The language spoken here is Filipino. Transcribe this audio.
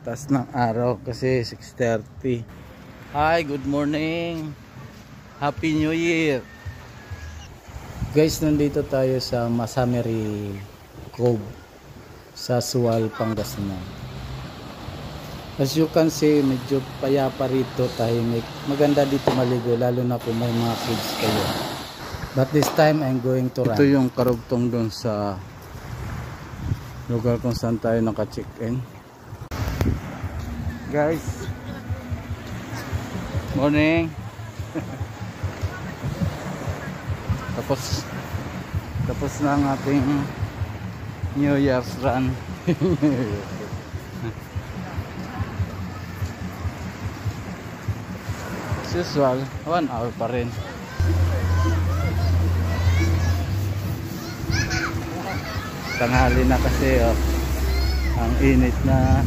taas ng araw kasi 6:30. Hi, good morning. Happy New Year. Guys, nandito tayo sa Masameri Cove sa Sual, Pangasinan. As you can see, medyo payapa rito, tahimik. Maganda dito maligo, lalo na kung may mga kids kayo. But this time, I'm going to run. Ito yung karugtong dun sa lugar kung saan tayo naka-check-in. Guys, morning. Tapos na ang ating New Year's run. As usual, 1 hour pa rin. Tanghali na kasi, oh, ang init na.